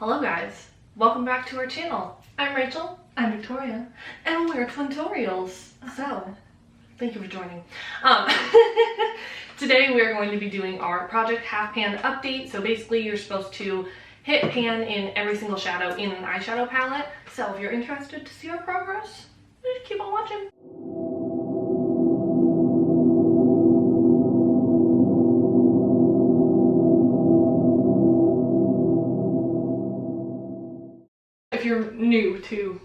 Hello guys, welcome back to our channel. I'm Rachel, I'm Victoria, and we're Twintorials. So, thank you for joining. Today we are going to be doing our Project Half Pan update. So basically you're supposed to hit pan in every single shadow in an eyeshadow palette. So if you're interested to see our progress, just keep on watching. If you're new to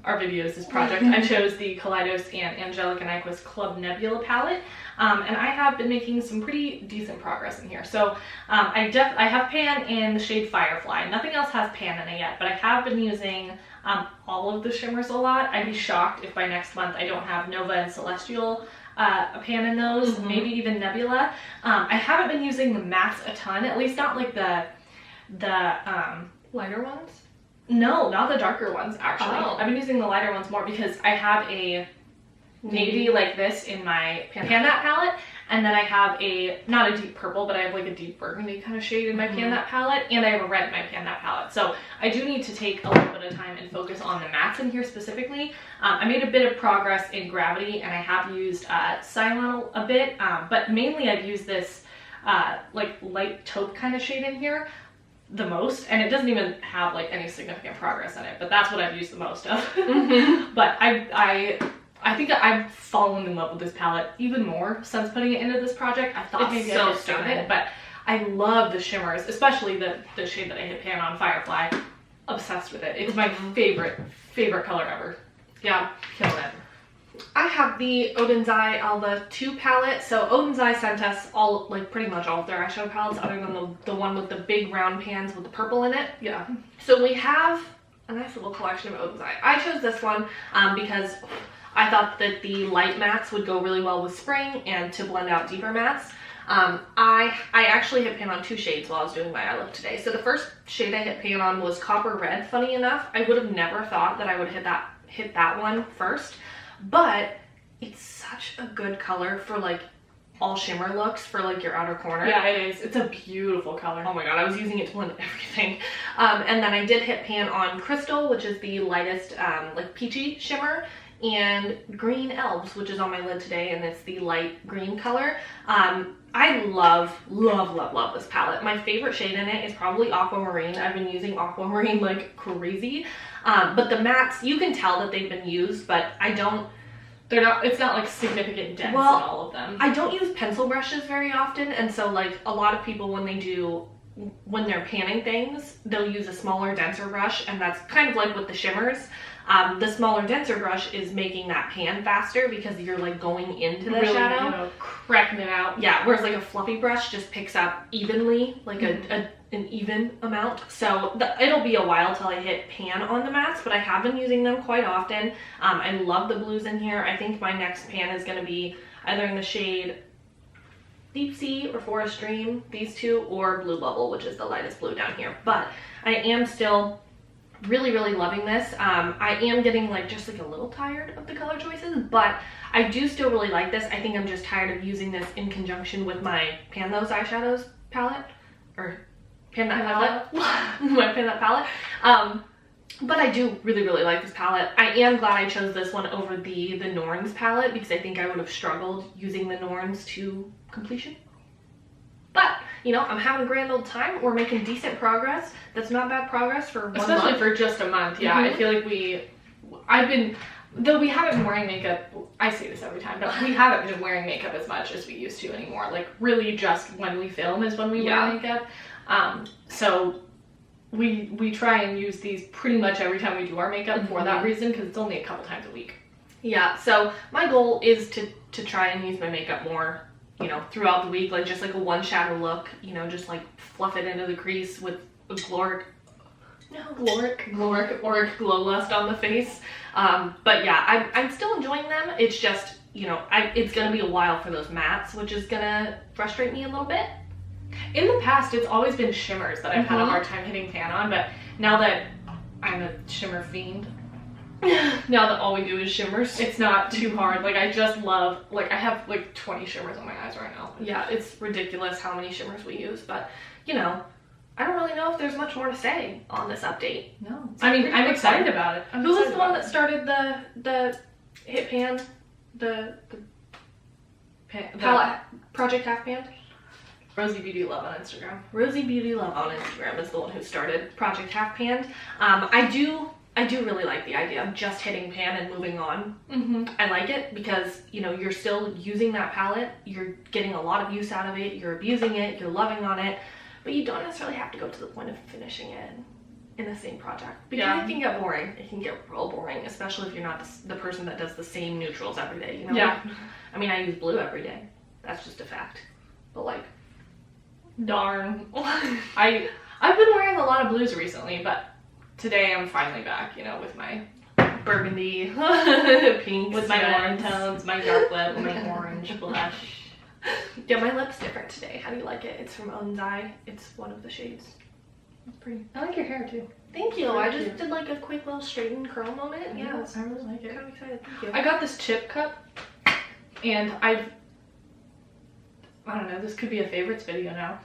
our videos, this project, I chose the Kaleidos and Angelica Nyquist Club Nebula palette, and I have been making some pretty decent progress in here. So I have pan in the shade Firefly. Nothing else has pan in it yet, but I have been using all of the shimmers a lot. I'd be shocked if by next month I don't have Nova and Celestial a pan in those, maybe even Nebula. I haven't been using the mattes a ton, at least not like the lighter ones. No, not the darker ones, actually. I've been using the lighter ones more because I have a navy like this in my Pan That palette, and then I have not a deep purple, but I have like a deep burgundy kind of shade in my Pan That palette, and I have a red in my Pan That palette. So I do need to take a little bit of time and focus on the mattes in here specifically. I made a bit of progress in Gravity, and I have used Cyan a bit, but mainly I've used this like light taupe kind of shade in here the most, and it doesn't even have like any significant progress in it, but that's what I've used the most of. But I think I've fallen in love with this palette even more since putting it into this project. I thought maybe I could start it, but I love the shimmers, especially the shade that I hit pan on, Firefly. Obsessed with it. It's my favorite color ever. Yeah, killing it. I have the Odin's Eye Alba 2 palette. So Odin's Eye sent us all, like pretty much all of their eyeshadow palettes other than the one with the big round pans with the purple in it. Yeah. So we have a nice little collection of Odin's Eye. I chose this one because I thought that the light mattes would go really well with spring and to blend out deeper mattes. I actually hit pan on 2 shades while I was doing my eye look today. So the first shade I hit pan on was Copper Red. Funny enough, I would have never thought that I would hit that one first. But it's such a good color for like all shimmer looks for like your outer corner. Yeah, it is. It's a beautiful color. Oh my god, I was using it to blend everything. And then I did hit pan on Crystal, which is the lightest like peachy shimmer, and Green Elves, which is on my lid today, and it's the light green color. I love this palette. My favorite shade in it is probably Aquamarine. I've been using Aquamarine like crazy. But the mattes, you can tell that they've been used, but it's not like significant dents in all of them. I don't use pencil brushes very often, and so like a lot of people when they're panning things, they'll use a smaller, denser brush, and that's kind of like with the shimmers. The smaller, denser brush is making that pan faster because you're like going into the shadow. You know, cracking it out. Yeah, whereas like a fluffy brush just picks up evenly, like an even amount. So it'll be a while till I hit pan on the mattes, but I have been using them quite often. I love the blues in here. I think my next pan is going to be either in the shade Deep Sea or Forest Dream, these two, or Blue Bubble, which is the lightest blue down here. But I am still really loving this. I am getting like just like a little tired of the color choices, but I do still really like this. I think I'm just tired of using this in conjunction with my Pan Those Eyeshadows palette, or Pan That palette. My Pan That palette. But I do really like this palette. I am glad I chose this one over the Norns palette because I think I would have struggled using the Norns to completion. But, you know, I'm having a grand old time. We're making decent progress. That's not bad progress for 1 month. Especially for just a month, yeah. I feel like though we haven't been wearing makeup, I say this every time, but we haven't been wearing makeup as much as we used to anymore. Like, really just when we film is when we wear makeup. So we try and use these pretty much every time we do our makeup for that reason, because it's only a couple times a week. Yeah, so my goal is to try and use my makeup more, you know, throughout the week, like just like a one shadow look, you know, just like fluff it into the crease with a Gloric Glow Lust on the face. But yeah, I'm still enjoying them. It's just, you know, it's gonna be a while for those mattes, which is gonna frustrate me a little bit. In the past, it's always been shimmers that I've had a hard time hitting pan on, but now that I'm a shimmer fiend, now that all we do is shimmers, it's not too hard. Like, I just love, like, I have like 20 shimmers on my eyes right now. Yeah, it's ridiculous how many shimmers we use, but you know, I don't really know if there's much more to say on this update. No. I mean, I'm excited about it. Who was the one that started the hit pan? The palette project half pan? Rosie Beauty Love on Instagram. Rosie Beauty Love on Instagram is the one who started Project Half Pan. I do really like the idea of just hitting pan and moving on. I like it because, you know, you're still using that palette, you're getting a lot of use out of it, you're abusing it, you're loving on it, but you don't necessarily have to go to the point of finishing it in the same project. Because it can get boring. It can get real boring, especially if you're not the person that does the same neutrals every day, you know? Yeah. I mean, I use blue every day. That's just a fact. But like, darn. I've been wearing a lot of blues recently, but today I'm finally back, you know, with my burgundy, pink, with my warm tones, my dark lip, my orange blush. Yeah, my lip's different today. How do you like it? It's from Onsai. It's one of the shades. It's pretty. I like your hair too. Thank you. I just did like a quick little straighten curl moment. Yeah, I really like it. Kind of excited. Thank you. I got this chip cup, and I don't know, this could be a favorites video now.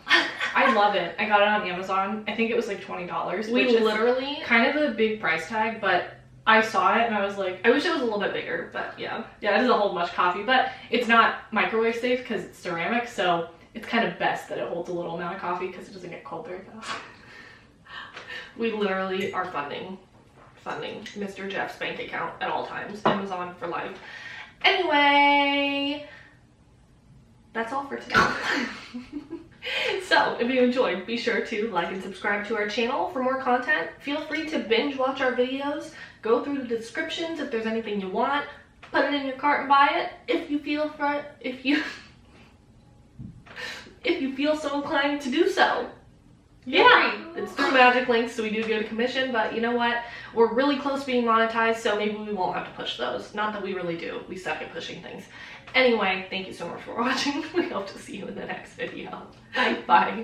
I love it. I got it on Amazon. I think it was like $20. We literally kind of a big price tag, but I saw it and I was like, I wish it was a little bit bigger, but yeah. Yeah, it doesn't hold much coffee, but it's not microwave safe because it's ceramic, so it's kind of best that it holds a little amount of coffee because it doesn't get cold very fast. We literally are funding Mr. Jeff's bank account at all times. Amazon for life. Anyway, that's all for today. So, if you enjoyed, be sure to like and subscribe to our channel for more content. Feel free to binge watch our videos. Go through the descriptions if there's anything you want. Put it in your cart and buy it if you feel so inclined to do so. Yeah, it's through magic links, so we do get a commission, but you know what? We're really close to being monetized, so maybe we won't have to push those. Not that we really do. We suck at pushing things. Anyway, thank you so much for watching. We hope to see you in the next video. Bye. Bye.